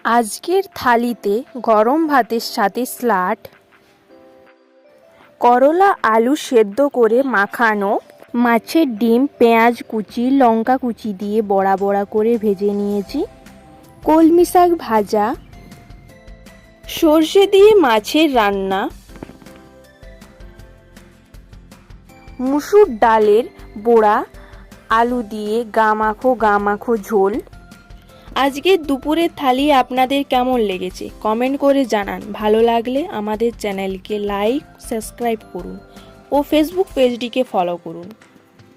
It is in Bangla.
আজকের থালিতে গরম ভাতের সাথে স্যালাড, করলা আলু সেদ্ধ করে মাখানো, মাছের ডিম পেঁয়াজ কুচি লঙ্কা কুচি দিয়ে বড়া বড়া করে ভেজে নিয়েছি, কলমি শাক ভাজা, সর্ষে দিয়ে মাছের রান্না, মুসুর ডালের বড়া, আলু দিয়ে গা মাখো ঝোল। আজকের দুপুরের থালি আপনাদের কেমন লেগেছে কমেন্ট করে জানান। ভালো লাগলে আমাদের চ্যানেলকে লাইক সাবস্ক্রাইব করুন ও ফেসবুক পেজটিকে ফলো করুন।